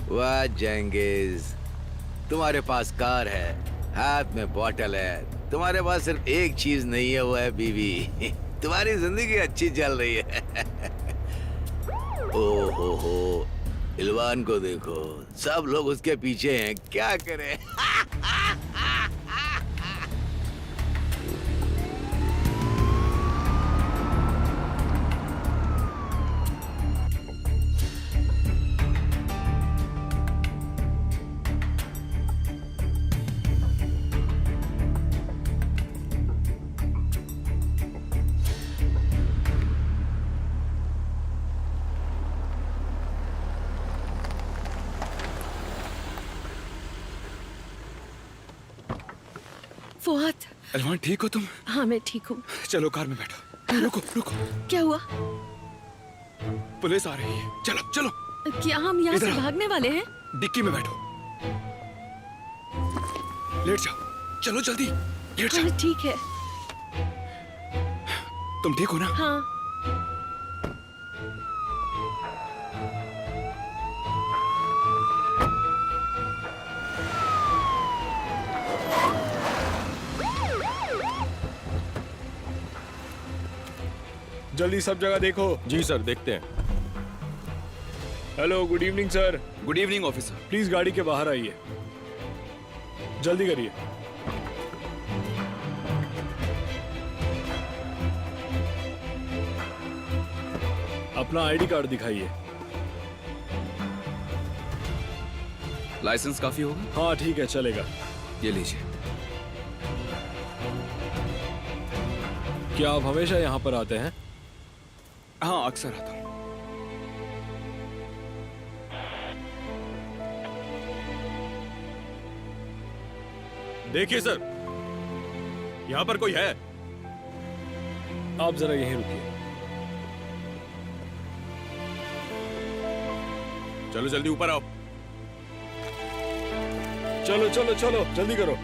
वाह जेंगिस, तुम्हारे पास कार है, हाथ में बॉटल है, तुम्हारे पास सिर्फ एक चीज नहीं है, वो है बीवी। तुम्हारी जिंदगी अच्छी चल रही है। ओ हो, इलवान को देखो, सब लोग उसके पीछे हैं, क्या करें। फुआद। अलमान ठीक हो तुम? हाँ मैं ठीक हूँ। चलो कार में बैठो। रुको रुको। क्या हुआ? पुलिस आ रही है, चलो चलो। क्या हम यहाँ से भागने वाले हैं? डिक्की में बैठो। लेट जाओ, चलो जल्दी लेट जाओ। ठीक है। तुम ठीक हो ना? हाँ। जल्दी सब जगह देखो। जी सर, देखते हैं। Hello, good evening sir. Good evening officer. Please गाड़ी के बाहर आइए, जल्दी करिए। अपना आईडी कार्ड दिखाइए। लाइसेंस काफी होगा? हाँ ठीक है, चलेगा। ये लीजिए। क्या आप हमेशा यहाँ पर आते हैं? हाँ अक्सर आता हूँ। देखिए सर, यहाँ पर कोई है? आप जरा यहीं रुकिए। चलो जल्दी ऊपर आओ। चलो चलो चलो, जल्दी करो।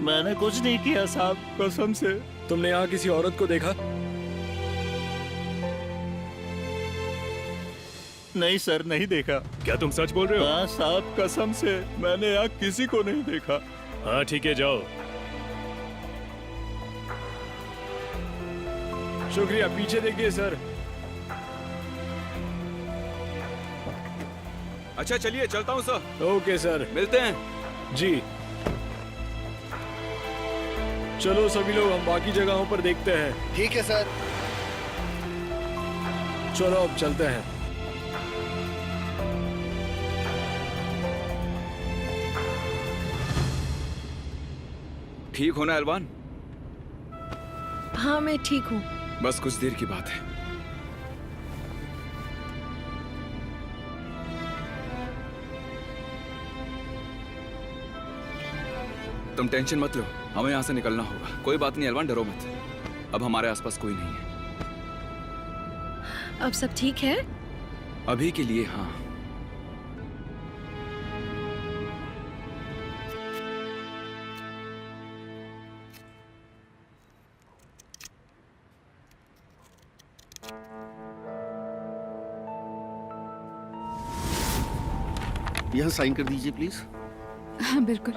मैंने कुछ नहीं किया साहब, कसम से। तुमने यहाँ किसी औरत को देखा? नहीं सर, नहीं देखा। क्या तुम सच बोल रहे हो? हाँ साहब, कसम से मैंने यहाँ किसी को नहीं देखा। हाँ ठीक है, जाओ। शुक्रिया, पीछे देखिए सर। अच्छा चलिए, चलता हूँ सर। ओके सर, मिलते हैं। जी। चलो सभी लोग, हम बाकी जगहों पर देखते हैं। ठीक है सर। चलो अब चलते हैं। ठीक हो ना अलवान? हाँ मैं ठीक हूँ। बस कुछ देर की बात है। तुम टेंशन मत लो, हमें यहाँ से निकलना होगा। कोई बात नहीं अलवान, डरो मत। अब हमारे आसपास कोई नहीं है। अब सब ठीक है? अभी के लिए हाँ। यहाँ साइन कर दीजिए प्लीज। हाँ बिल्कुल।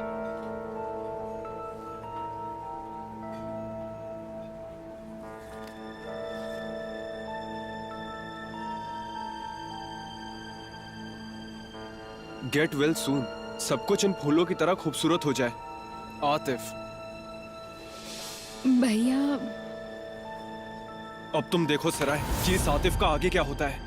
Get well soon. सब कुछ इन फूलों की तरह खूबसूरत हो जाए। आतिफ, भैया। अब तुम देखो सराय कि इस आतिफ का आगे क्या होता है।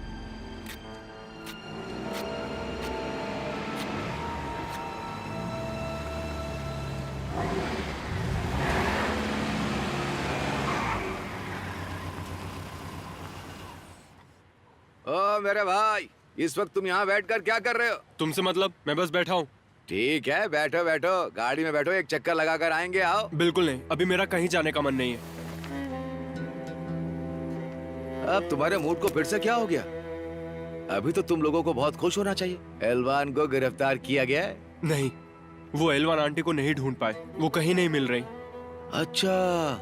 ओ मेरे भाई, इस वक्त तुम यहाँ बैठकर क्या कर रहे हो? तुमसे मतलब? मैं बस बैठा हूँ। ठीक है, बैठो बैठो, गाड़ी में बैठो, एक चक्कर लगा कर आएंगे। आओ। बिल्कुल नहीं, अभी मेरा कहीं जाने का मन नहीं है। अब तुम्हारे मूड को फिर से क्या हो गया? अभी तो तुम लोगों को बहुत खुश होना चाहिए। एलवान को गिरफ्तार किया गया है। नहीं, वो एलवान आंटी को नहीं ढूंढ पाए, वो कहीं नहीं मिल रही। अच्छा,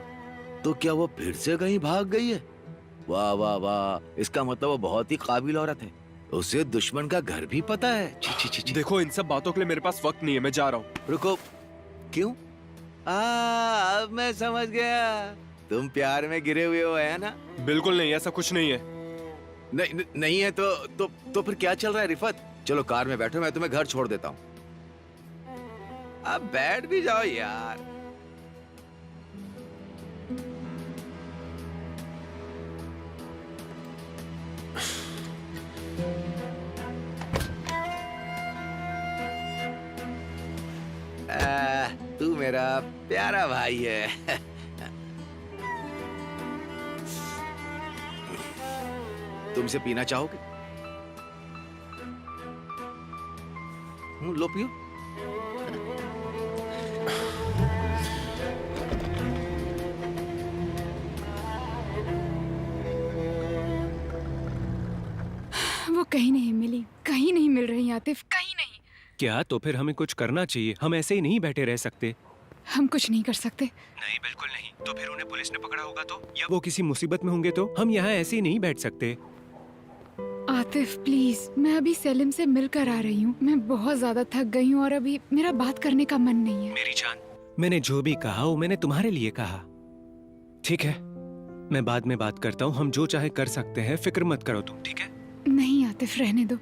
तो क्या वो फिर से कहीं भाग गई है? वाह वाह वाह, इसका मतलब वो बहुत ही काबिल औरत है। उसे दुश्मन का घर भी पता है। छी छी छी छी। देखो इन सब बातों के लिए मेरे पास वक्त नहीं है, मैं जा रहा हूँ। रुको, क्यों? अब मैं समझ गया, तुम प्यार में गिरे हुए हो, है ना? बिल्कुल नहीं, ऐसा कुछ नहीं है। नहीं है तो फिर क्या चल रहा है रिफत? चलो कार में बैठो, मैं तुम्हें घर छोड़ देता हूँ। अब बैठ भी जाओ यार। तू मेरा प्यारा भाई है। तुमसे पीना चाहोगे? लो पियो। वो कहीं नहीं मिली, कहीं नहीं मिल रही आतिफ, कहीं नहीं। क्या? तो फिर हमें कुछ करना चाहिए, हम ऐसे ही नहीं बैठे रह सकते। हम कुछ नहीं कर सकते। नहीं, बिल्कुल नहीं। तो फिर उन्हें पुलिस ने पकड़ा होगा तो, या वो किसी मुसीबत में होंगे तो? हम यहाँ ऐसे ही नहीं बैठ सकते। आतिफ प्लीज, मैं अभी सेलिम से मिलकर आ रही हूँ। मैं बहुत ज्यादा थक गई हूँ और अभी मेरा बात करने का मन नहीं है। मेरी जान, मैंने जो भी कहा वो मैंने तुम्हारे लिए कहा, ठीक है? मैं बाद में बात करता हूँ, हम जो चाहे कर सकते हैं, फिक्र मत करो तुम, ठीक है? नहीं आतिफ, रहने दो,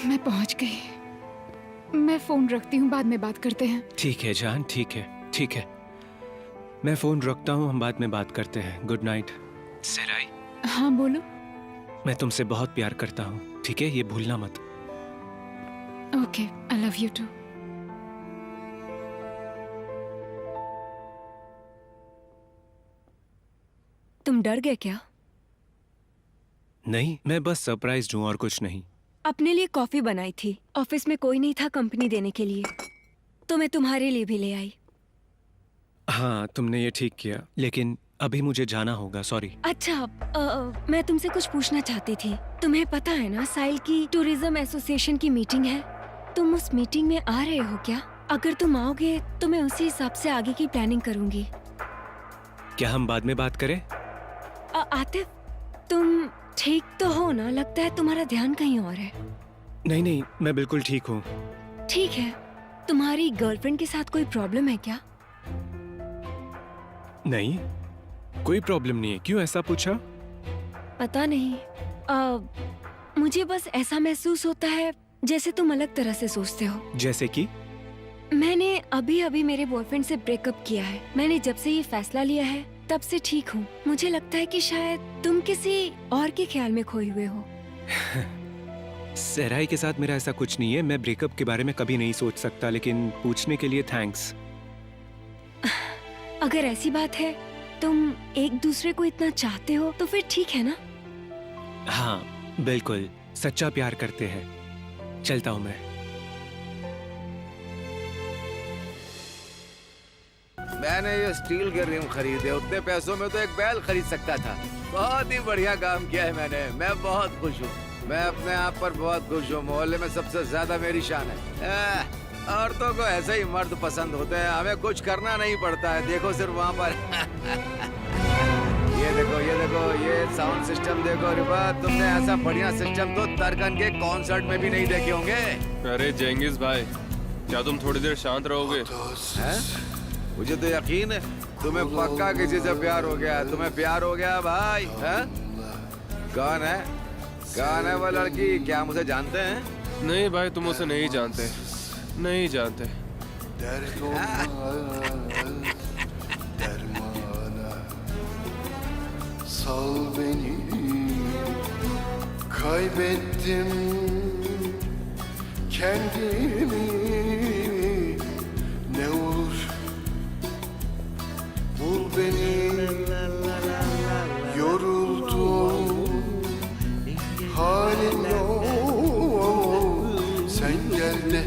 मैं पहुँच गई। मैं फोन रखती हूँ, बाद में बात करते हैं। ठीक है जान, ठीक है, ठीक है। मैं फोन रखता हूँ, हम बाद में बात करते हैं। Good night. सेराई, हाँ बोलो। मैं तुमसे बहुत प्यार करता हूँ, ठीक है? ये भूलना मत। Okay, I love you too. तुम डर गए क्या? नहीं, मैं बस सरप्राइज्ड हूँ और कुछ नहीं। अपने लिए कॉफी बनाई थी, ऑफिस में कोई नहीं था कंपनी देने के लिए, तो मैं तुम्हारे लिए भी ले आई। हाँ, तुमने ये ठीक किया, लेकिन अभी मुझे जाना होगा, सॉरी। अच्छा, मैं तुमसे कुछ पूछना चाहती थी। तुम्हें पता है ना, साइल की टूरिज्म एसोसिएशन की मीटिंग है। तुम उस मीटिंग में आ रहे हो क्या? अगर तुम आओगे तो मैं उसी हिसाब से आगे की प्लानिंग करूंगी। क्या हम बाद में बात करें? आतिफ, तुम ठीक तो हो ना? लगता है तुम्हारा ध्यान कहीं और है। नहीं नहीं, मैं बिल्कुल ठीक हूँ। ठीक है, तुम्हारी गर्लफ्रेंड के साथ कोई प्रॉब्लम है क्या? नहीं, कोई प्रॉब्लम नहीं है। क्यों ऐसा पूछा? पता नहीं, मुझे बस ऐसा महसूस होता है जैसे तुम अलग तरह से सोचते हो। जैसे कि? मैंने अभी अभी मेरे बॉयफ्रेंड से ब्रेकअप किया है। मैंने जब से ये फैसला लिया है तब से ठीक हूँ। मुझे लगता है कि शायद तुम किसी और के ख्याल में खोए हुए हो। सहराई के साथ मेरा ऐसा कुछ नहीं है। मैं ब्रेकअप के बारे में कभी नहीं सोच सकता, लेकिन पूछने के लिए थैंक्स। अगर ऐसी बात है, तुम एक दूसरे को इतना चाहते हो तो फिर ठीक है ना? हाँ बिल्कुल, सच्चा प्यार करते हैं। चलता हूँ मैं। मैंने ये स्टील के रिम खरीदे, उतने पैसों में तो एक बैल खरीद सकता था। बहुत ही बढ़िया काम किया है मैंने, मैं बहुत खुश हूँ। मैं अपने आप पर बहुत खुश हूँ। मोहल्ले में सबसे ज्यादा मेरी शान है। औरतों को ऐसे ही मर्द पसंद होते हैं, हमें कुछ करना नहीं पड़ता है। देखो सिर्फ वहाँ पर ये देखो, ये साउंड सिस्टम देखो। रिफत, तुमने ऐसा बढ़िया सिस्टम तो तरकन के कॉन्सर्ट में भी नहीं देखे होंगे। अरे जेंगिस भाई, क्या तुम थोड़ी देर शांत रहोगे? मुझे तो यकीन है तुम्हें पक्का किसी से प्यार हो गया। तुम्हें प्यार हो गया भाई, है? कौन है? कौन है वो लड़की? क्या मुझे जानते हैं? नहीं भाई, तुम उसे नहीं जानते, नहीं जानते। Sal beni, kaybettim kendimi. Ne olur bul beni, yoruldum, halim yok. Sen gel de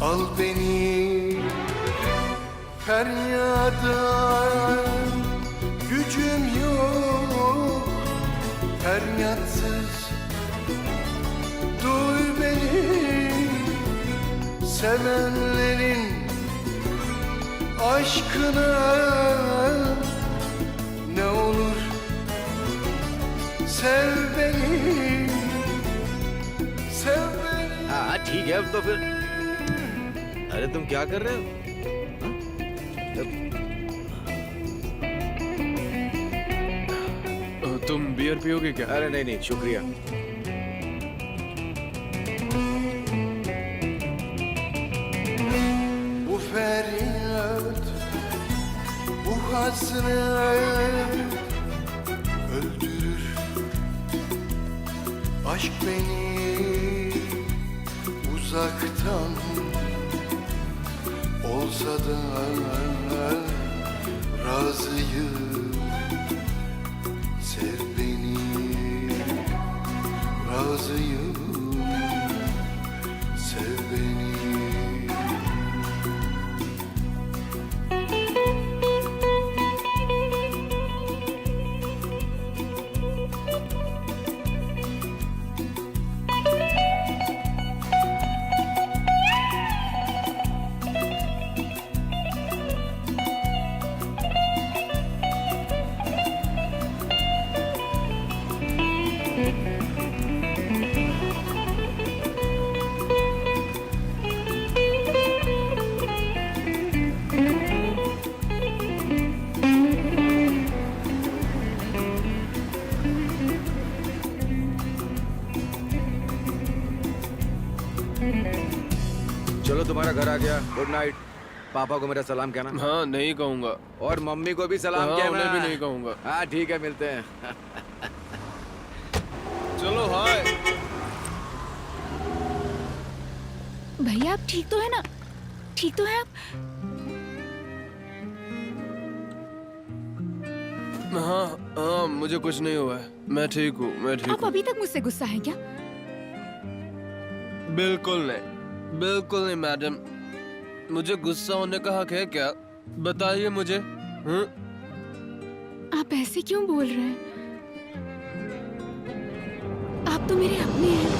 al beni, feryada gücüm yok, feryatsız duy beni. Sevenlerin aşkına ne olur sev beni, sev beni. हाँ ठीक है अब तो फिर। अरे तुम क्या कर रहे हो? तुम बियर पियोगे क्या? अरे नहीं नहीं शुक्रिया। Bu feryat, bu hasret öldürür. Aşk beni uzaktan olsa da razıyım. Sev beni, razıyım. Sev beni. चलो तुम्हारा घर आ गया। Good night. पापा को मेरा सलाम कहना। हाँ नहीं कहूंगा। और मम्मी को भी सलाम हाँ, कहना। उन्हें भी नहीं कहूंगा। हाँ ठीक है मिलते हैं। चलो हाय। भैया आप ठीक तो है ना? ठीक तो है आप? हाँ हाँ मुझे कुछ नहीं हुआ है, मैं ठीक हूँ, मैं ठीक आप हूँ। अभी तक मुझसे गुस्सा है क्या? बिल्कुल नहीं, बिल्कुल नहीं मैडम, मुझे गुस्सा होने का हक है क्या? बताइए मुझे। आप ऐसे क्यों बोल रहे हैं? आप तो मेरे अपने हैं।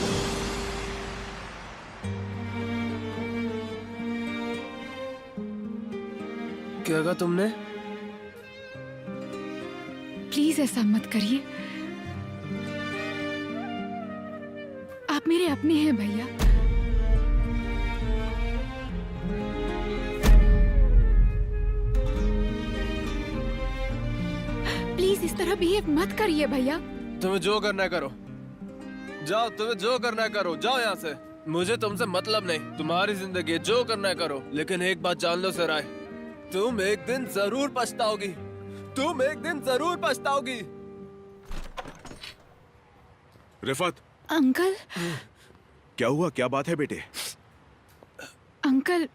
क्या कहा तुमने? प्लीज ऐसा मत करिए। आप मेरे अपने हैं भैया। प्लीज इस तरह बिहेव मत करिए भैया। तुम्हें जो करना है करो, जाओ, तुम्हें जो करना है करो, जाओ यहाँ से। मुझे तुमसे मतलब नहीं, तुम्हारी जिंदगी है, जो करना है करो। लेकिन एक बात जान लो सराय, तुम एक दिन जरूर पछताओगी, तुम एक दिन जरूर पछताओगी। रिफत, अंकल। क्या हुआ? क्या बात है बेटे? अंकल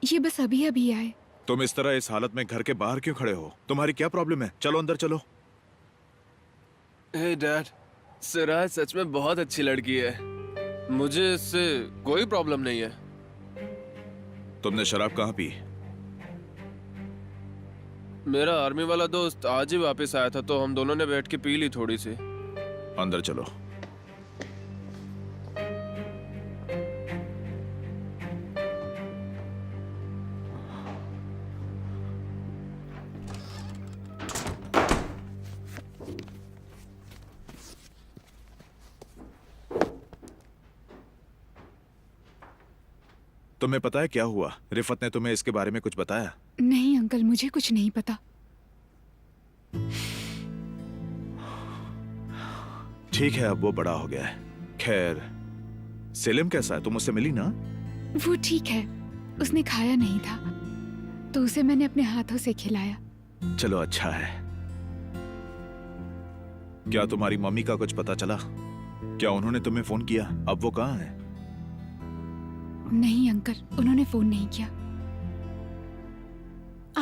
ये बस अभी अभी आए। तुम इस तरह इस हालत में घर के बाहर क्यों खड़े हो? तुम्हारी क्या प्रॉब्लम है? चलो अंदर चलो। हे डैड, सराय सच में बहुत अच्छी लड़की है, मुझे इससे कोई प्रॉब्लम नहीं है। तुमने शराब कहाँ पी? मेरा आर्मी वाला दोस्त आज ही वापस आया था, तो हम दोनों ने बैठ के पी ली थोड़ी सी। अंदर चलो। तुम्हें पता है क्या हुआ? रिफत ने तुम्हें इसके बारे में कुछ बताया? नहीं अंकल, मुझे कुछ नहीं पता। ठीक है, अब वो बड़ा हो गया है। खैर, सेलिम कैसा है? तुम उससे मिली ना? वो ठीक है, उसने खाया नहीं था तो उसे मैंने अपने हाथों से खिलाया। चलो अच्छा है। क्या तुम्हारी मम्मी का कुछ पता चला? क्या उन्होंने तुम्हें फोन किया? अब वो कहाँ है? नहीं अंकल, उन्होंने फोन नहीं किया।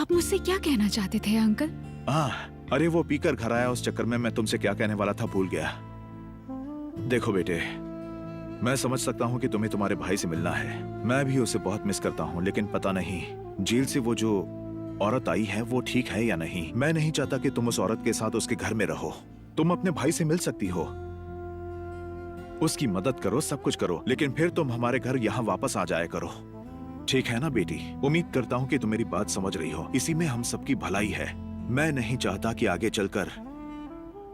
आप मुझसे क्या कहना चाहते थे अंकल? अरे वो पीकर घर आया, उस चक्कर में मैं तुमसे क्या कहने वाला था भूल गया। देखो बेटे, मैं समझ सकता हूँ कि तुम्हें तुम्हारे भाई से मिलना है, मैं भी उसे बहुत मिस करता हूँ, लेकिन पता नहीं जेल से वो जो औरत आई है वो ठीक है या नहीं। मैं नहीं चाहता कि तुम उस औरत के साथ उसके घर में रहो। तुम अपने भाई से मिल सकती हो, उसकी मदद करो, सब कुछ करो, लेकिन फिर तुम हमारे घर यहाँ वापस आ जाया करो, ठीक है ना बेटी? उम्मीद करता हूँ कि तुम मेरी बात समझ रही हो, इसी में हम सबकी भलाई है। मैं नहीं चाहता कि आगे चलकर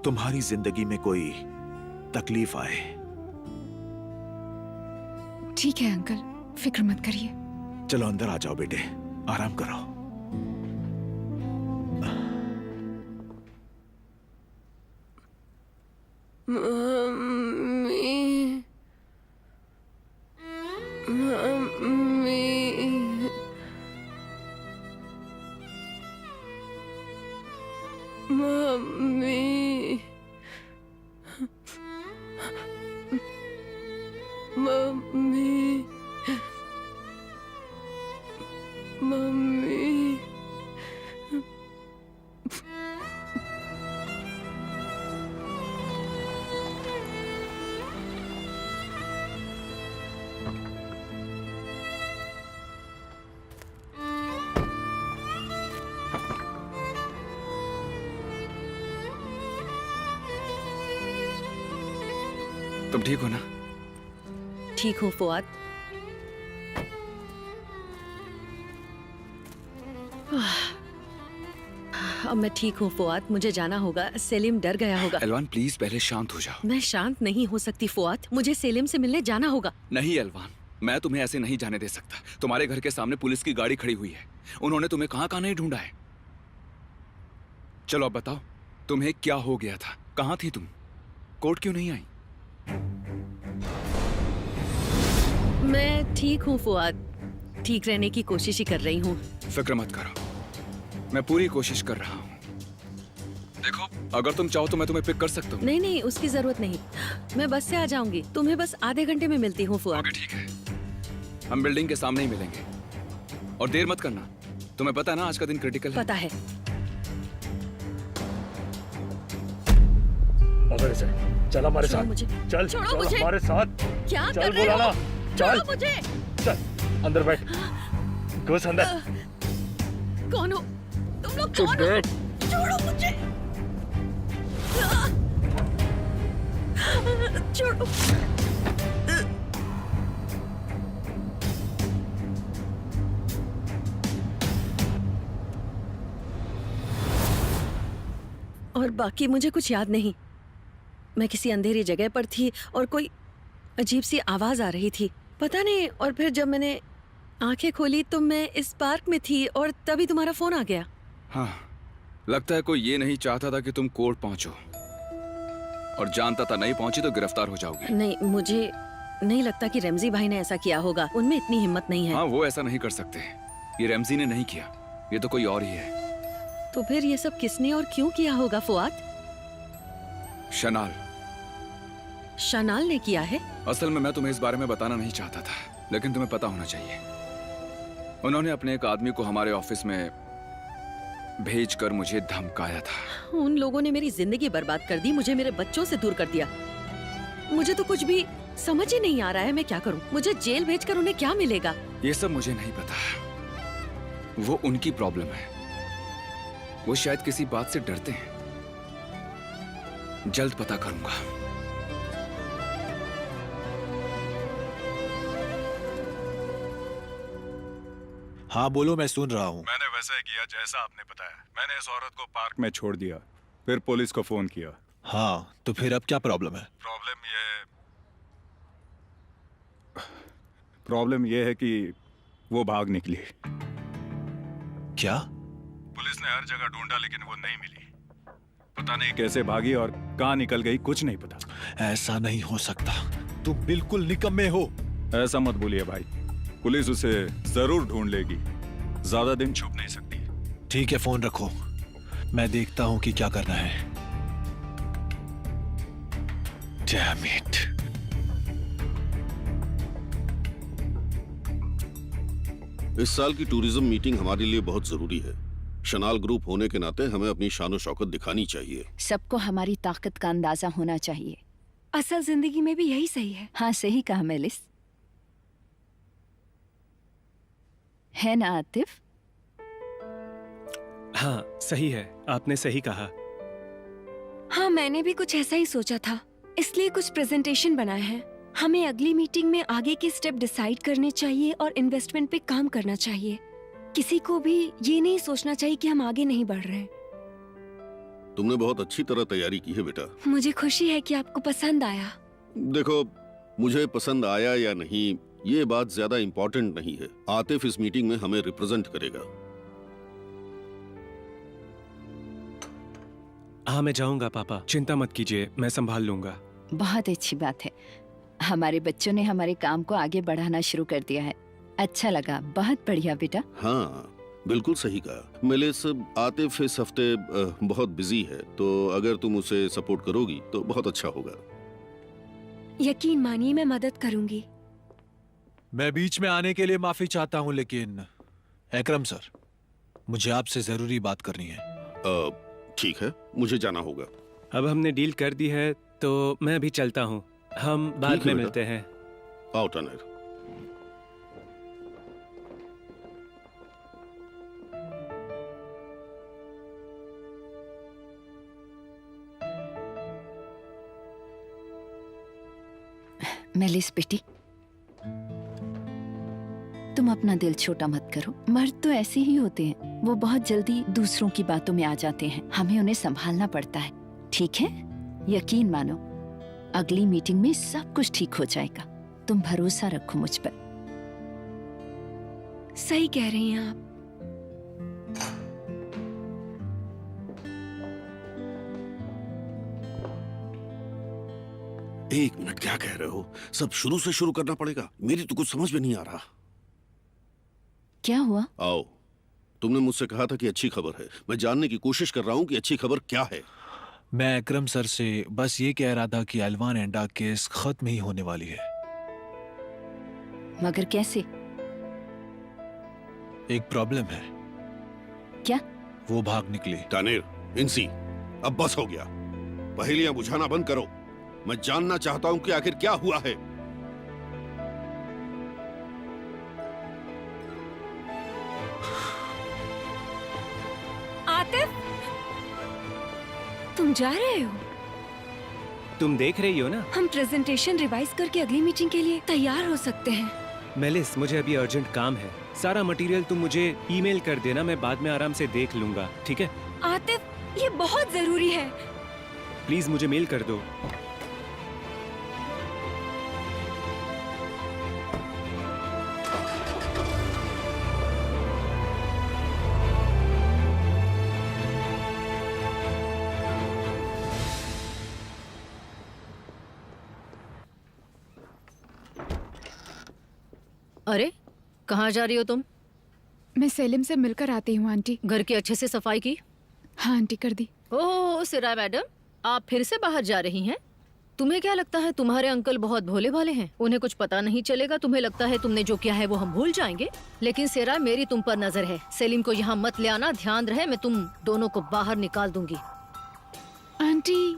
तुम्हारी जिंदगी में कोई तकलीफ आए। ठीक है अंकल, फिक्र मत करिए। चलो अंदर आ जाओ बेटे, आराम करो। Mummy, mummy, mummy, mummy, mummy. तुम ठीक हो ना? ठीक हूँ फुआद। अब मैं ठीक हूँ फुआद, मुझे जाना होगा। सेलिम डर गया होगा। एलवान प्लीज पहले शांत हो जाओ। मैं शांत नहीं हो सकती फुआद, मुझे सेलिम से मिलने जाना होगा। नहीं एलवान, मैं तुम्हें ऐसे नहीं जाने दे सकता। तुम्हारे घर के सामने पुलिस की गाड़ी खड़ी हुई है, उन्होंने तुम्हें कहाँ कहाँ नहीं ढूंढा है। चलो अब बताओ, तुम्हें क्या हो गया था? कहाँ थी तुम? कोर्ट क्यों नहीं आई? मैं ठीक हूँ फुआद, ठीक रहने की कोशिश ही कर रही हूँ। फिक्र मत करो, मैं पूरी कोशिश कर रहा हूँ। देखो, अगर तुम चाहो तो मैं तुम्हें पिक कर सकता हूँ। नहीं नहीं, उसकी जरूरत नहीं, मैं बस से आ जाऊंगी। तुम्हें बस आधे घंटे में मिलती हूँ फुआद। ओके ठीक है, हम बिल्डिंग के सामने ही मिलेंगे। और देर मत करना, तुम्हें पता है ना आज का दिन क्रिटिकल है। पता है। पकड़ इसे, चल हमारे छोड़ो साथ। मुझे। चल छोड़ो चल मुझे। हमारे साथ। क्या चल कर रहे बोला हो? ना, चल छोड़ो मुझे। चल अंदर बैठ, घुस अंदर। कौन हो तुम लोग? चुप कौन हो? बैठ। छोड़ो मुझे। छोड़ो। और बाकी मुझे कुछ याद नहीं। मैं किसी अंधेरी जगह पर थी और कोई अजीब सी आवाज आ रही थी, पता नहीं। और फिर जब मैंने आंखें खोली तो मैं इस पार्क में थी और तभी तुम्हारा फोन आ गया। हाँ, लगता है कोई ये नहीं चाहता था कि तुम कोर्ट पहुंचो, और जानता था नहीं पहुंची तो गिरफ्तार हो जाओगी। नहीं, मुझे नहीं लगता कि रमजी भाई ने ऐसा किया होगा, उनमें इतनी हिम्मत नहीं है। हाँ, वो ऐसा नहीं कर सकते। ये रमजी ने नहीं किया, ये तो कोई और ही है। तो फिर ये सब किसने और क्यों किया होगा फुआद? शनाल। शनाल ने किया है? असल में मैं तुम्हें इस बारे में बताना नहीं चाहता था, लेकिन तुम्हें पता होना चाहिए। उन्होंने अपने एक आदमी को हमारे ऑफिस में भेजकर मुझे धमकाया था। उन लोगों ने मेरी जिंदगी बर्बाद कर दी, मुझे मेरे बच्चों से दूर कर दिया। मुझे तो कुछ भी समझ ही नहीं आ रहा है, मैं क्या करूं? मुझे जेल भेजकर उन्हें क्या मिलेगा? ये सब मुझे नहीं पता, वो उनकी प्रॉब्लम है। वो शायद किसी बात से डरते हैं। जल्द पता करूंगा। हाँ बोलो, मैं सुन रहा हूँ। मैंने वैसा ही किया जैसा आपने बताया। मैंने इस औरत को पार्क में छोड़ दिया, फिर पुलिस को फोन किया। हाँ, तो फिर अब क्या प्रॉब्लम है? प्रॉब्लम ये है कि वो भाग निकली। क्या? पुलिस ने हर जगह ढूंढा लेकिन वो नहीं मिली। पता नहीं कैसे भागी और कहाँ निकल गई, कुछ नहीं पता। ऐसा नहीं हो सकता, तुम बिल्कुल निकम्मे हो। ऐसा मत बोलिए भाई, पुलिस उसे जरूर ढूंढ लेगी। ज्यादा दिन छुप नहीं सकती। ठीक है, फोन रखो, मैं देखता हूं कि क्या करना है। Damn it. इस साल की टूरिज्म मीटिंग हमारे लिए बहुत जरूरी है। शनाल ग्रुप होने के नाते हमें अपनी शान और शौकत दिखानी चाहिए। सबको हमारी ताकत का अंदाजा होना चाहिए। असल जिंदगी में भी यही सही है। हाँ सही कहा मेलिस, है ना आतिफ? हाँ सही है, आपने सही कहा। हाँ, मैंने भी कुछ ऐसा ही सोचा था, इसलिए कुछ प्रेजेंटेशन बनाए हैं। हमें अगली मीटिंग में आगे के स्टेप डिसाइड करने चाहिए और इन्वेस्टमेंट पे काम करना चाहिए। किसी को भी ये नहीं सोचना चाहिए कि हम आगे नहीं बढ़ रहे। तुमने बहुत अच्छी तरह तैयारी की है बेटा। मुझे खुशी है कि आपको पसंद आया। देखो, मुझे पसंद आया या नहीं ये बात ज्यादा इम्पोर्टेंट नहीं है। आतिफ इस मीटिंग में हमें रिप्रेजेंट करेगा। हाँ मैं जाऊंगा पापा, चिंता मत कीजिए, मैं संभाल लूंगा। बहुत अच्छी बात है। हमारे बच्चों ने हमारे काम को आगे बढ़ाना शुरू कर दिया है। अच्छा लगा, बहुत बढ़िया बेटा। हाँ बिल्कुल सही कहा। मेलिस, आतिफ इस हफ्ते बहुत बिजी है, तो अगर तुम उसे सपोर्ट करोगी तो बहुत अच्छा होगा। यकीन मानिए मैं मदद करूंगी। मैं बीच में आने के लिए माफी चाहता हूं, लेकिन एकरम सर, मुझे आपसे जरूरी बात करनी है। ठीक है, मुझे जाना होगा। अब हमने डील कर दी है तो मैं अभी चलता हूँ, हम बाद ठीक है में बेटा। मिलते हैं। आओ टनर। मेलिस बेटी, तुम अपना दिल छोटा मत करो। मर्द तो ऐसे ही होते हैं, वो बहुत जल्दी दूसरों की बातों में आ जाते हैं। हमें उन्हें संभालना पड़ता है, ठीक है? यकीन मानो, अगली मीटिंग में सब कुछ ठीक हो जाएगा। तुम भरोसा रखो मुझ पर। सही कह रही हैं आप। एक मिनट, क्या कह रहे हो? सब शुरू से शुरू करना पड़ेगा? मेरी तो कुछ समझ में नहीं आ रहा। क्या हुआ? आओ, तुमने मुझसे कहा था कि अच्छी खबर है। मैं जानने की कोशिश कर रहा हूँ कि अच्छी खबर क्या है। मैं एकरम सर से बस ये कह रहा था कि एल्वान एंडा केस खत्म ही होने वाली है। मगर कैसे? एक प्रॉब्लम है। क्या? वो भाग निकली। तानिर, इंसी, अब बस हो गया। पहेलियां बुझाना बंद करो। मैं जानना चाहता हूं कि आखिर क्या हुआ है। आतिफ, तुम जा रहे हो? तुम देख रही हो ना? हम प्रेजेंटेशन रिवाइज करके अगली मीटिंग के लिए तैयार हो सकते हैं। मेलिस, मुझे अभी अर्जेंट काम है। सारा मटेरियल तुम मुझे ईमेल कर देना, मैं बाद में आराम से देख लूंगा, ठीक है? आतिफ, ये बहुत जरूरी है। प्लीज मुझे मेल कर दो। अरे, कहाँ जा रही हो तुम? मैं सेलिम से मिलकर आती हूँ आंटी। घर की अच्छे से सफाई की? हाँ आंटी, कर दी। ओह सिरा मैडम, आप फिर से बाहर जा रही हैं? तुम्हें क्या लगता है तुम्हारे अंकल बहुत भोले भाले हैं? उन्हें कुछ पता नहीं चलेगा? तुम्हें लगता है तुमने जो किया है वो हम भूल जाएंगे? लेकिन सिरा, मेरी तुम पर नजर है। सेलिम को यहाँ मत ले आना, ध्यान रहे। मैं तुम दोनों को बाहर निकाल दूंगी। आंटी,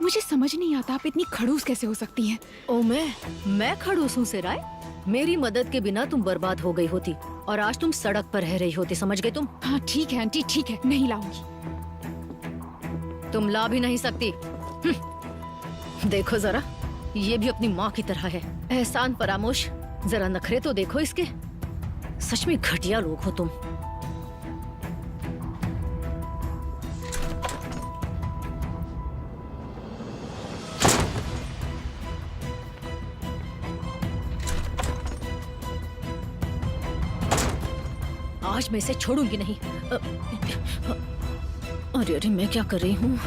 मुझे समझ नहीं आता आप इतनी खड़ूस कैसे हो सकती हैं? ओ, मैं खड़ूस हूँ सिराय? मेरी मदद के बिना तुम बर्बाद हो गई होती और आज तुम सड़क पर रह रही होती, समझ गए तुम? हाँ ठीक है आंटी, ठीक है, नहीं लाऊंगी। तुम ला भी नहीं सकती। देखो जरा, ये भी अपनी माँ की तरह है। एहसान फरामोश, जरा नखरे तो देखो इसके। सच में घटिया लोग हो तुम। आज मैं इसे छोड़ूंगी नहीं। अरे अरे, मैं क्या कर रही हूँ?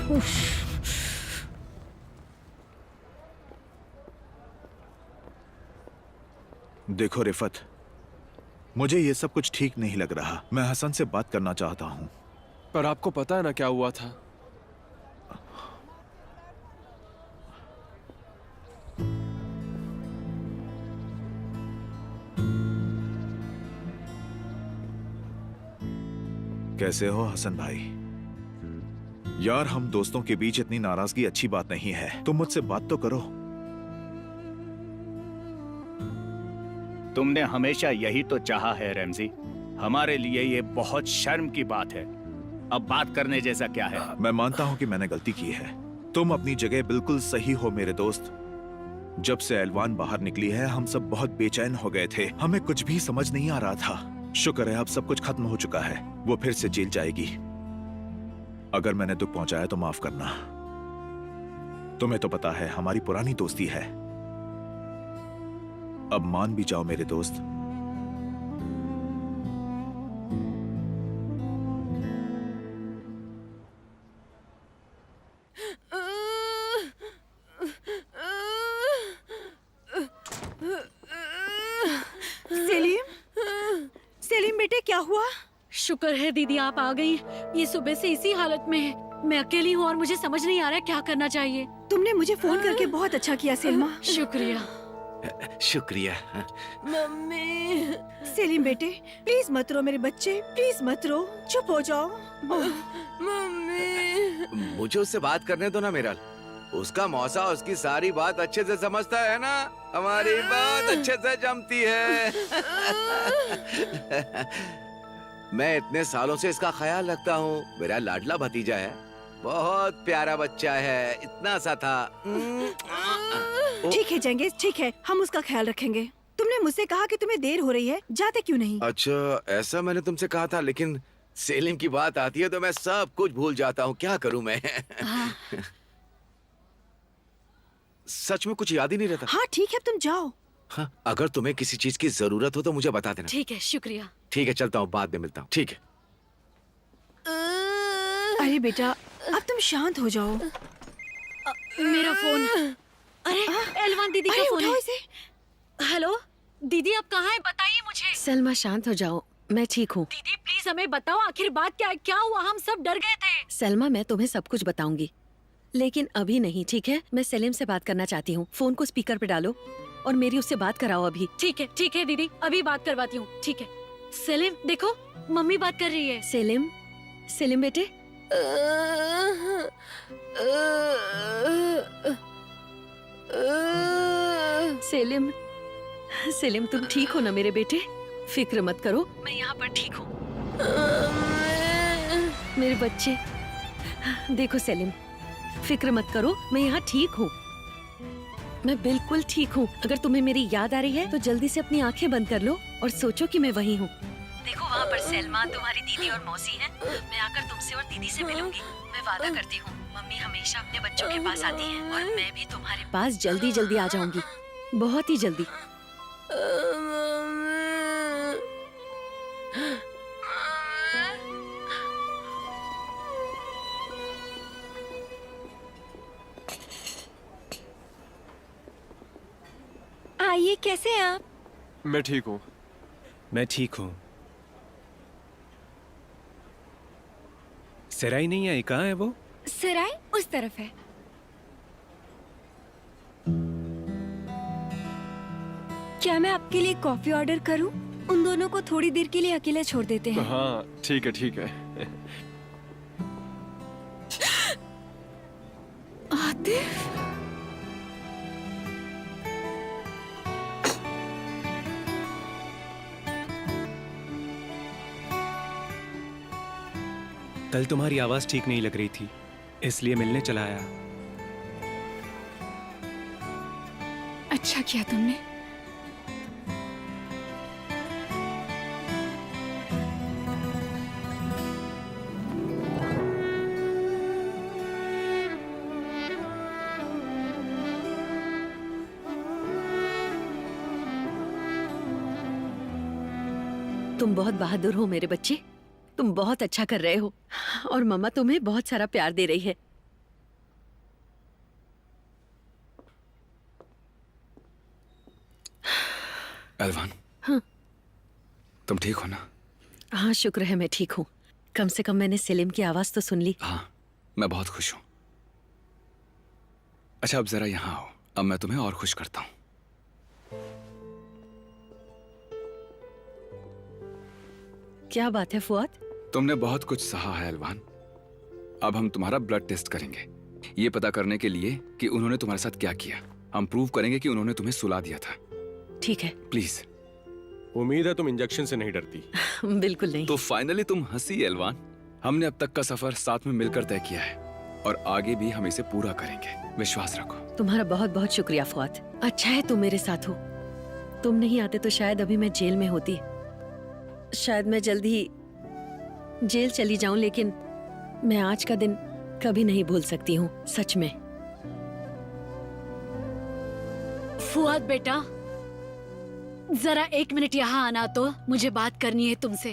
देखो रिफत, मुझे ये सब कुछ ठीक नहीं लग रहा। मैं हसन से बात करना चाहता हूँ। पर आपको पता है ना क्या हुआ था? कैसे हो हसन भाई? यार, हम दोस्तों के बीच इतनी नाराजगी अच्छी बात नहीं है। तुम मुझसे बात तो करो। तुमने हमेशा यही तो चाहा है रमजी। हमारे लिए ये बहुत शर्म की बात है। अब बात करने जैसा क्या है? मैं मानता हूं कि मैंने गलती की है। तुम अपनी जगह बिल्कुल सही हो मेरे दोस्त। जब से एलवान बाहर निकली है हम सब बहुत बेचैन हो गए थे। हमें कुछ भी समझ नहीं आ रहा था। शुक्र है अब सब कुछ खत्म हो चुका है। वो फिर से जेल जाएगी। अगर मैंने दुख पहुंचाया तो माफ करना। तुम्हें तो पता है हमारी पुरानी दोस्ती है। अब मान भी जाओ मेरे दोस्त। सेलिम, सेलिम बेटे क्या हुआ? शुक्र है दीदी आप आ गई। ये सुबह से इसी हालत में है। मैं अकेली हूँ और मुझे समझ नहीं आ रहा क्या करना चाहिए। तुमने मुझे फोन करके बहुत अच्छा किया सलमा। शुक्रिया। शुक्रिया। मम्मी। सेलिम बेटे प्लीज मत रो मेरे बच्चे, प्लीज मत रो, चुप हो जाओ। मम्मी। मुझे उससे बात करने दो ना मेरा। उसका मौसा उसकी सारी बात अच्छे से समझता है ना। हमारी बात अच्छे से जमती है। मैं इतने सालों से इसका ख्याल रखता हूँ। मेरा लाडला भतीजा है, बहुत प्यारा बच्चा है, इतना सा था। ठीक है जेंगिस, ठीक है, हम उसका ख्याल रखेंगे। तुमने मुझसे कहा कि तुम्हें देर हो रही है, जाते क्यों नहीं? अच्छा ऐसा मैंने तुमसे कहा था, लेकिन सेलिम की बात आती है तो मैं सब कुछ भूल जाता हूँ। क्या करूँ मैं? सच में कुछ याद ही नहीं रहता। हाँ ठीक है, तुम जाओ। हाँ, अगर तुम्हें किसी चीज की जरूरत हो तो मुझे बता देना। ठीक है, शुक्रिया। ठीक है, चलता हूँ, बाद में मिलता हूँ। ठीक है। अरे बेटा अब तुम शांत हो जाओ। मेरा फोन। अरे एलवान दीदी का फोन है। हेलो दीदी, आप कहाँ हैं? बताइए मुझे। सलमा शांत हो जाओ, मैं ठीक हूँ। दीदी प्लीज हमें बताओ आखिर बात क्या है, क्या हुआ? हम सब डर गए थे। सलमा मैं तुम्हें सब कुछ बताऊंगी, लेकिन अभी नहीं, ठीक है? मैं सेलिम से बात करना चाहती हूँ। फोन को स्पीकर पे डालो और मेरी उससे बात कराओ अभी। ठीक है दीदी, अभी बात करवाती हूँ। ठीक है। सेलिम देखो, मम्मी बात कर रही है। सेलिम, सेलिम बेटे। सेलिम, सेलिम तुम ठीक हो ना मेरे बेटे? फिक्र मत करो, मैं यहाँ पर ठीक हूँ। मेरे बच्चे, देखो सेलिम, फिक्र मत करो, मैं यहाँ ठीक हूँ। मैं बिल्कुल ठीक हूँ। अगर तुम्हें मेरी याद आ रही है तो जल्दी से अपनी आंखें बंद कर लो और सोचो कि मैं वही हूँ। देखो वहाँ पर सलमा, तुम्हारी दीदी और मौसी हैं। मैं आकर तुमसे और दीदी से मिलूंगी। मैं वादा करती हूँ, मम्मी हमेशा अपने बच्चों के पास आती हैं और मैं भी तुम्हारे पास जल्दी जल्दी आ जाऊंगी, बहुत ही जल्दी। आइए, कैसे हैं आप? मैं ठीक हूँ। मैं ठीक हूँ। सराय नहीं आई, कहाँ है वो? सराय उस तरफ है। क्या मैं आपके लिए कॉफी ऑर्डर करूं? उन दोनों को थोड़ी देर के लिए अकेले छोड़ देते हैं। हाँ ठीक है, ठीक है। आतिफ, कल तुम्हारी आवाज ठीक नहीं लग रही थी, इसलिए मिलने चला आया। अच्छा किया तुमने। तुम बहुत बहादुर हो मेरे बच्चे, तुम बहुत अच्छा कर रहे हो और मम्मा तुम्हें बहुत सारा प्यार दे रही है। एलवान, हाँ। तुम ठीक हो ना? हाँ शुक्र है, मैं ठीक हूँ। कम से कम मैंने सेलिम की आवाज तो सुन ली। हाँ, मैं बहुत खुश हूँ। अच्छा अब जरा यहाँ आओ, अब मैं तुम्हें और खुश करता हूँ। क्या बात है फुआद? तुमने बहुत कुछ सहा है एलवान। अब हम तुम्हारा ब्लड टेस्ट करेंगे, ये पता करने के लिए कि उन्होंने तुम्हारे साथ क्या किया। हम प्रूव करेंगे कि उन्होंने तुम्हें सुला दिया था। ठीक है। प्लीज। उम्मीद है तुम इंजेक्शन से नहीं डरती। बिल्कुल नहीं। तो फाइनली तुम हंसी एलवान। हमने अब तक का सफर साथ में मिलकर तय किया है और आगे भी हम इसे पूरा करेंगे, विश्वास रखो। तुम्हारा बहुत बहुत शुक्रिया फुआद। अच्छा है तुम मेरे साथ हो। तुम नहीं आते तो शायद अभी मैं जेल में होती। शायद मैं जल्दी ही जेल चली जाऊं, लेकिन मैं आज का दिन कभी नहीं भूल सकती हूँ, सच में। फुआद बेटा, जरा 1 मिनट यहाँ आना, तो मुझे बात करनी है तुमसे।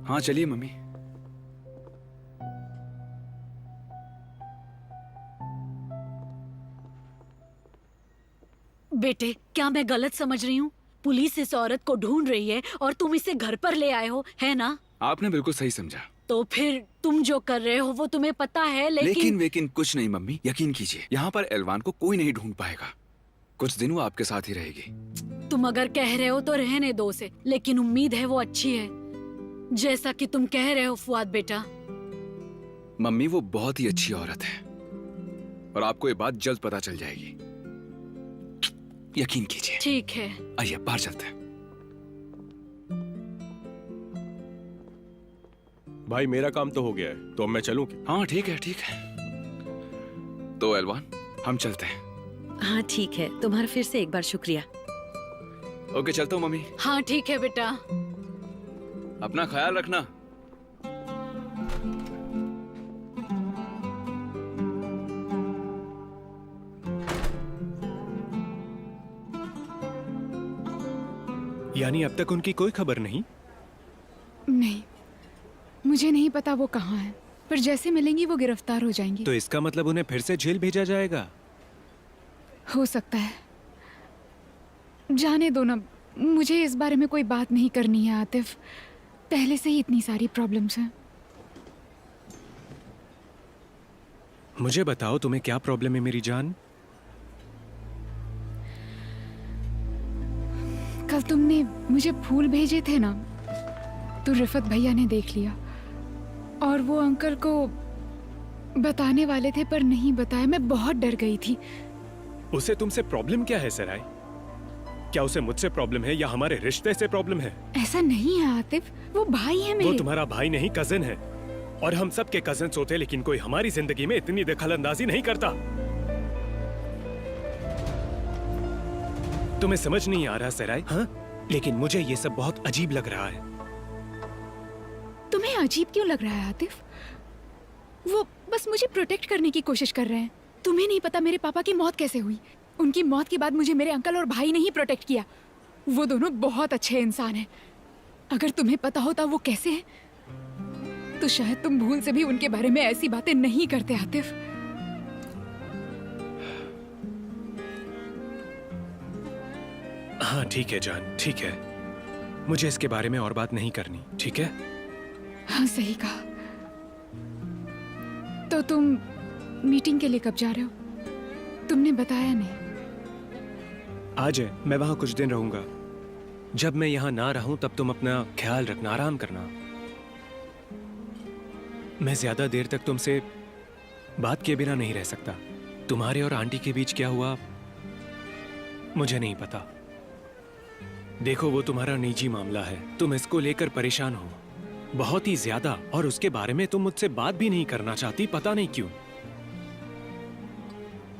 हाँ चलिए मम्मी। बेटे, क्या मैं गलत समझ रही हूँ? पुलिस इस औरत को ढूंढ रही है और तुम इसे घर पर ले आए हो, है ना? आपने बिल्कुल सही समझा। तो फिर तुम जो कर रहे हो वो तुम्हें पता है, लेकिन कुछ नहीं मम्मी, यकीन कीजिए, यहाँ पर एलवान को कोई नहीं ढूंढ पाएगा। कुछ दिन वो आपके साथ ही रहेगी। तुम अगर कह रहे हो तो रहने दो उसे, लेकिन उम्मीद है वो अच्छी है, जैसा कि तुम कह रहे हो फुआद बेटा। मम्मी वो बहुत ही अच्छी औरत है और आपको ये बात जल्द पता चल जाएगी, यकीन कीजिए। ठीक है, आइए बाहर चलते हैं। भाई मेरा काम तो हो गया है, तो अब मैं चलूं क्या? हाँ ठीक है ठीक है। तो एलवान हम चलते हैं। हाँ ठीक है, तुम्हारा फिर से एक बार शुक्रिया। ओके चलता हूँ मम्मी। हाँ ठीक है बेटा। अपना ख्याल रखना। यानी अब तक उनकी कोई खबर नहीं? नहीं, मुझे नहीं पता वो कहाँ है, पर जैसे मिलेंगी वो गिरफ्तार हो जाएंगी। तो इसका मतलब उन्हें फिर से जेल भेजा जाएगा? हो सकता है, जाने दो ना, मुझे इस बारे में कोई बात नहीं करनी है आतिफ। पहले से ही इतनी सारी प्रॉब्लम्स हैं। मुझे बताओ तुम्हें क्या प्रॉब्लम है मेरी जान? कल तुमने मुझे फूल भेजे थे ना, तो रिफत भैया ने देख लिया और वो अंकल को बताने वाले थे पर नहीं बताया। मैं बहुत डर गई थी। उसे तुमसे प्रॉब्लम क्या है सराय? क्या उसे मुझसे प्रॉब्लम है या हमारे रिश्ते से प्रॉब्लम है? ऐसा नहीं है आतिफ, वो भाई है मेरे। वो तुम्हारा भाई नहीं, कजिन है। और हम सब के कजिन्स होते, लेकिन कोई हमारी जिंदगी में इतनी दखलंदाजी नहीं करता। तुम्हें समझ नहीं आ रहा सराय? हाँ, लेकिन मुझे ये सब बहुत अजीब लग रहा है। तुम्हें अजीब क्यों लग रहा है आतिफ? वो बस मुझे प्रोटेक्ट करने की कोशिश कर रहे हैं। तुम्हें नहीं पता मेरे पापा की मौत कैसे हुई। उनकी मौत के बाद मुझे मेरे अंकल और भाई ने ही प्रोटेक्ट किया। वो दोनों बहुत अच्छे इंसान हैं। अगर तुम्हें पता होता वो कैसे हैं, तो शायद तुम भूल से भी उनके बारे में ऐसी बातें नहीं करते आतिफ। हाँ ठीक है जान, ठीक है। मुझे इसके बारे में और बात नहीं करनी, ठीक है? हाँ सही कहा। तो तुम मीटिंग के लिए कब जा रहे हो? तुमने बताया नहीं। आज है, मैं वहां कुछ दिन रहूंगा। जब मैं यहाँ ना रहूं तब तुम अपना ख्याल रखना, आराम करना। मैं ज्यादा देर तक तुमसे बात किए बिना नहीं रह सकता। तुम्हारे और आंटी के बीच क्या हुआ मुझे नहीं पता। देखो वो तुम्हारा निजी मामला है, तुम इसको लेकर परेशान हो बहुत ही ज्यादा, और उसके बारे में तुम मुझसे बात भी नहीं करना चाहती, पता नहीं क्यों।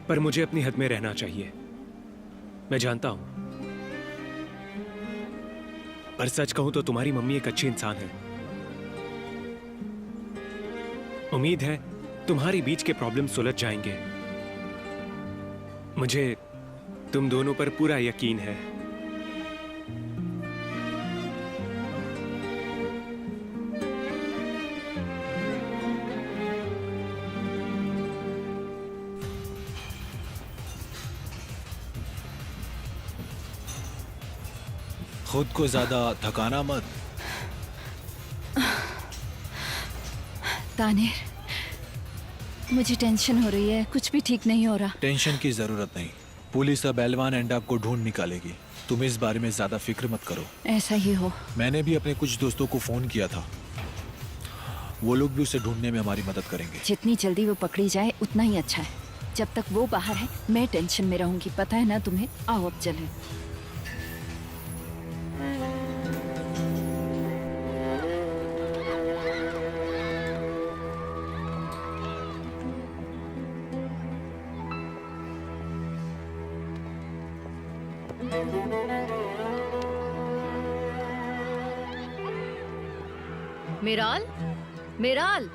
पर मुझे अपनी हद में रहना चाहिए, मैं जानता हूं। पर सच कहूं तो तुम्हारी मम्मी एक अच्छी इंसान है। उम्मीद है तुम्हारे बीच के प्रॉब्लम सुलझ जाएंगे। मुझे तुम दोनों पर पूरा यकीन है। खुद को ज्यादा थकाना मत। तानिर, मुझे टेंशन हो रही है, कुछ भी ठीक नहीं हो रहा। टेंशन की जरूरत नहीं, पुलिस अब एलवान एंड आपको ढूंढ निकालेगी। तुम इस बारे में ज्यादा फिक्र मत करो। ऐसा ही हो। मैंने भी अपने कुछ दोस्तों को फोन किया था, वो लोग भी उसे ढूंढने में हमारी मदद करेंगे। जितनी जल्दी वो पकड़ी जाए उतना ही अच्छा है। जब तक वो बाहर है मैं टेंशन में रहूंगी, पता है ना तुम्हें। आओ अब चलें। मिराल, मेराल,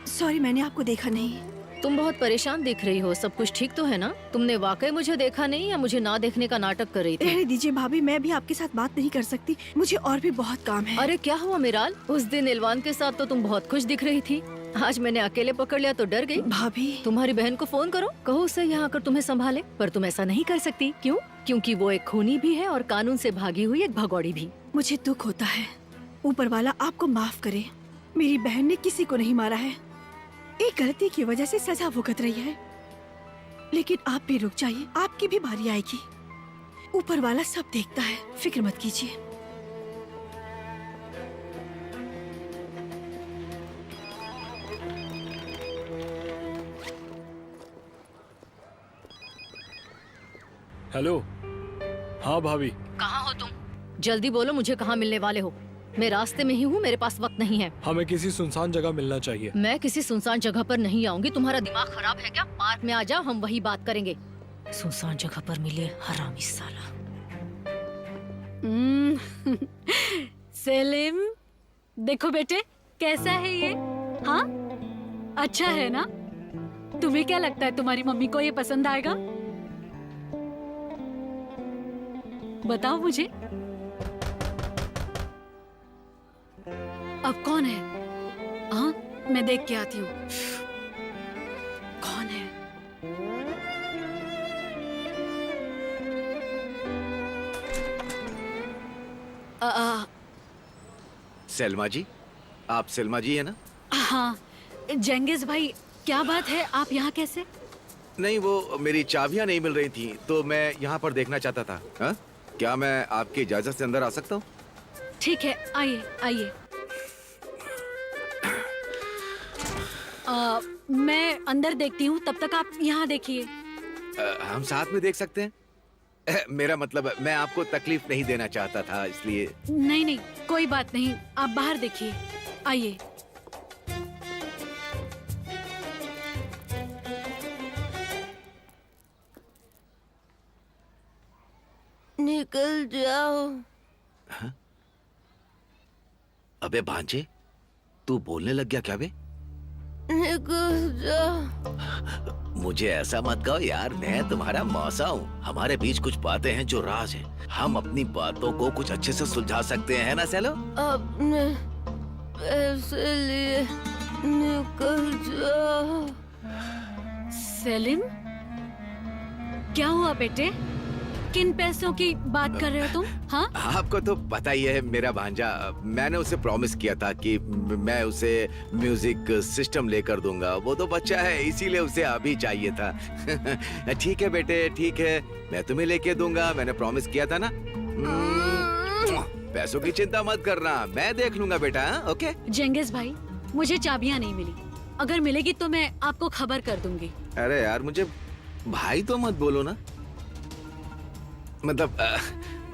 सॉरी, मैंने आपको देखा नहीं। तुम बहुत परेशान दिख रही हो। सब कुछ ठीक तो है ना? तुमने वाकई मुझे देखा नहीं या मुझे ना देखने का नाटक कर रही थी? रहने दीजिए भाभी, मैं भी आपके साथ बात नहीं कर सकती। मुझे और भी बहुत काम है। अरे क्या हुआ मेराल? उस दिन इलवान के साथ तो तुम बहुत खुश दिख रही थी। आज मैंने अकेले पकड़ लिया तो डर गई। भाभी, तुम्हारी बहन को फोन करो, कहो उसे यहाँ आकर तुम्हें संभाले। पर तुम ऐसा नहीं कर सकती। क्यों? क्योंकि वो एक खूनी भी है और कानून से भागी हुई एक भगौड़ी भी। मुझे दुख होता है। ऊपर वाला आपको माफ करे। मेरी बहन ने किसी को नहीं मारा है। एक गलती की वजह से सजा भुगत रही है। लेकिन आप भी रुक जाइए, आपकी भी बारी आएगी। ऊपर वाला सब देखता है, फिक्र मत कीजिए। हेलो। हाँ भाभी। कहाँ हो तुम? जल्दी बोलो, मुझे कहाँ मिलने वाले हो? मैं रास्ते में ही हूँ, मेरे पास वक्त नहीं है। हमें किसी सुनसान जगह मिलना चाहिए। मैं किसी सुनसान जगह पर नहीं आऊंगी। तुम्हारा दिमाग खराब है क्या? पार्क में आ जाओ, हम वही बात करेंगे। सुनसान जगह पर मिले, हरामी साला। सेलिम, देखो बेटे, कैसा है ये? हाँ, अच्छा है ना? तुम्हें क्या लगता है, तुम्हारी मम्मी को ये पसंद आएगा? बताओ मुझे। अब कौन है? हाँ, मैं देख के आती हूँ। कौन है? सलमा जी, आप सलमा जी है ना? हाँ, जेंगिस भाई, क्या बात है? आप यहाँ कैसे? नहीं, वो मेरी चाबियां नहीं मिल रही थी तो मैं यहाँ पर देखना चाहता था। हा? क्या मैं आपकी इजाजत से अंदर आ सकता हूँ? ठीक है, आइए आइए। मैं अंदर देखती हूँ, तब तक आप यहाँ देखिए। हम साथ में देख सकते हैं? मेरा मतलब मैं आपको तकलीफ नहीं देना चाहता था, इसलिए। नहीं नहीं, कोई बात नहीं, आप बाहर देखिए। आइए। निकल जाओ। हाँ? अबे भांजे, तू बोलने लग गया क्या बे? निकल जाओ। मुझे ऐसा मत कहो यार, मैं तुम्हारा मौसा हूँ। हमारे बीच कुछ बातें हैं जो राज हैं। हम अपनी बातों को कुछ अच्छे से सुलझा सकते हैं ना सेलो? अपने पैसे लिए निकल जाओ। सेलिम, क्या हुआ बेटे? किन पैसों की बात कर रहे हो तुम? हाँ? आपको तो पता ही है, मेरा भांजा, मैंने उसे प्रॉमिस किया था कि मैं उसे म्यूजिक सिस्टम लेकर दूंगा। वो तो बच्चा है, इसीलिए उसे अभी चाहिए था। ठीक है बेटे, ठीक है, मैं तुम्हें लेके दूंगा। मैंने प्रॉमिस किया था ना। पैसों की चिंता मत करना, मैं देख लूंगा बेटा। ओके? जेंगिस भाई, मुझे चाबियां नहीं मिली। अगर मिलेगी तो मैं आपको खबर कर दूंगी। अरे यार, मुझे भाई तो मत बोलो ना। मतलब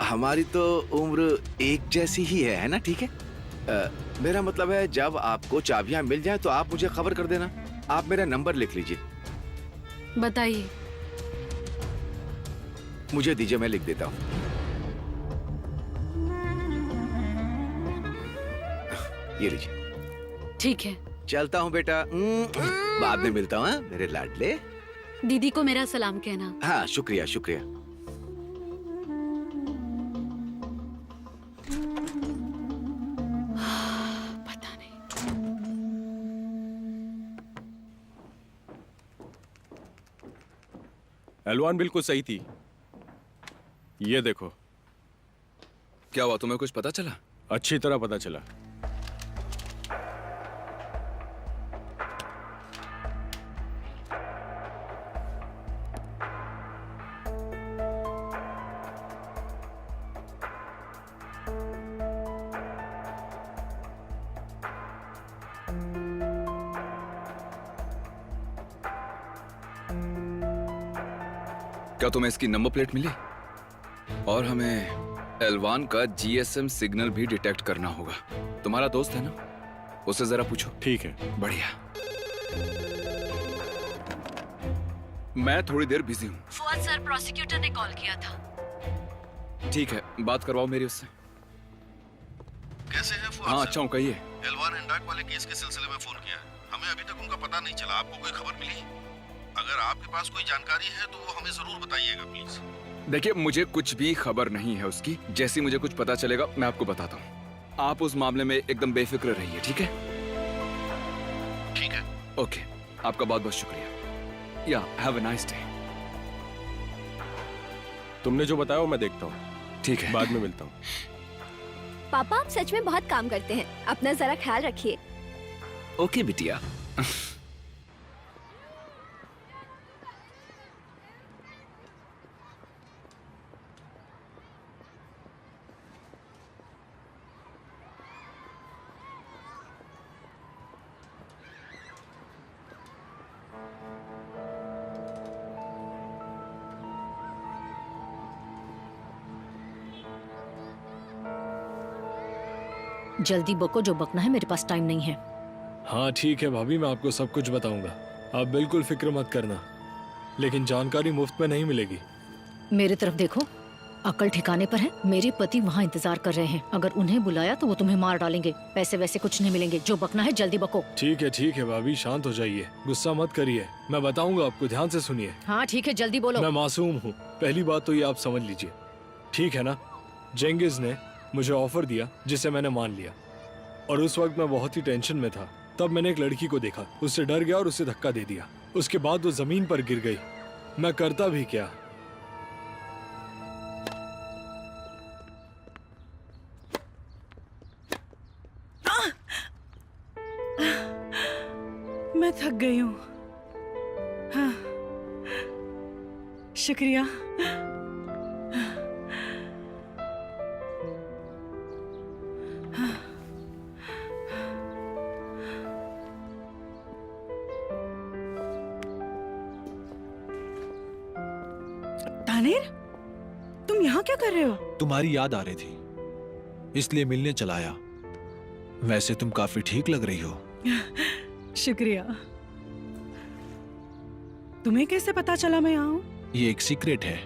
हमारी तो उम्र एक जैसी ही है ना? ठीक है, मेरा मतलब है जब आपको चाबियां मिल जाए तो आप मुझे खबर कर देना। आप मेरा नंबर लिख लीजिए। बताइए। मुझे दीजिए, मैं लिख देता हूँ। ये लीजिए। ठीक है, चलता हूँ बेटा। बाद में मिलता हूँ मेरे लाडले। दीदी को मेरा सलाम कहना। हाँ, शुक्रिया शुक्रिया। एलवान बिल्कुल सही थी। ये देखो। क्या हुआ, तुम्हें कुछ पता चला? अच्छी तरह पता चला। क्या तुम्हें इसकी नंबर प्लेट मिली? और हमें एलवान का जीएसएम सिग्नल भी डिटेक्ट करना होगा। तुम्हारा दोस्त है ना, उसे जरा पूछो। ठीक है। बढ़िया। मैं थोड़ी देर बिजी हूँ। फुआद सर, प्रोसिक्यूटर ने कॉल किया था। ठीक है, बात करवाओ मेरी उससे। कैसे हैं फुआद हाँ साहब? अच्छा हूँ, कहिए। एलवान एंडाक वाले केस के सिलसिले में फोन किया है। हमें अभी तक उनका पता नहीं चला। आपको कोई खबर मिली? अगर आपके पास कोई जानकारी है तो वो हमें जरूर बताइएगा प्लीज। देखिए, मुझे कुछ भी खबर नहीं है उसकी। जैसे मुझे कुछ पता चलेगा मैं आपको बताता हूँ। आप उस मामले में एकदम बेफिक्र रहिए, ठीक है? ठीक है। ओके, आपका बहुत बहुत शुक्रिया। या हैव अ नाइस डे। तुमने जो बताया वो मैं देखता हूँ। ठीक है, बाद में मिलता हूँ। पापा आप सच में बहुत काम करते हैं, अपना जरा ख्याल रखिए। ओके बिटिया। जल्दी बको, जो बकना है, मेरे पास टाइम नहीं है। हाँ ठीक है भाभी, मैं आपको सब कुछ बताऊंगा। आप बिल्कुल फिक्र मत करना, लेकिन जानकारी मुफ्त में नहीं मिलेगी। मेरी तरफ देखो, अकल ठिकाने पर है। मेरे पति वहाँ इंतजार कर रहे हैं। अगर उन्हें बुलाया तो वो तुम्हें मार डालेंगे। पैसे वैसे कुछ नहीं मिलेंगे। जो बकना है जल्दी बको। ठीक है भाभी, शांत हो जाइए, गुस्सा मत करिए। मैं बताऊंगा आपको, ध्यान से सुनिए। हाँ ठीक है, जल्दी बोलो। मैं मासूम हूँ, पहली बात तो ये आप समझ लीजिए, ठीक है ना? जेंगिज ने मुझे ऑफर दिया जिसे मैंने मान लिया, और उस वक्त मैं बहुत ही टेंशन में था। तब मैंने एक लड़की को देखा, उससे डर गया और उसे धक्का दे दिया। उसके बाद वो जमीन पर गिर गई। मैं करता भी क्या? मैं थक गई हूँ। हाँ, शुक्रिया। तानिर, तुम यहाँ क्या कर रहे हो? तुम्हारी याद आ रही थी, इसलिए मिलने चला आया। वैसे तुम काफी ठीक लग रही हो। शुक्रिया। तुम्हें कैसे पता चला मैं यहाँ हूँ? ये एक सीक्रेट है।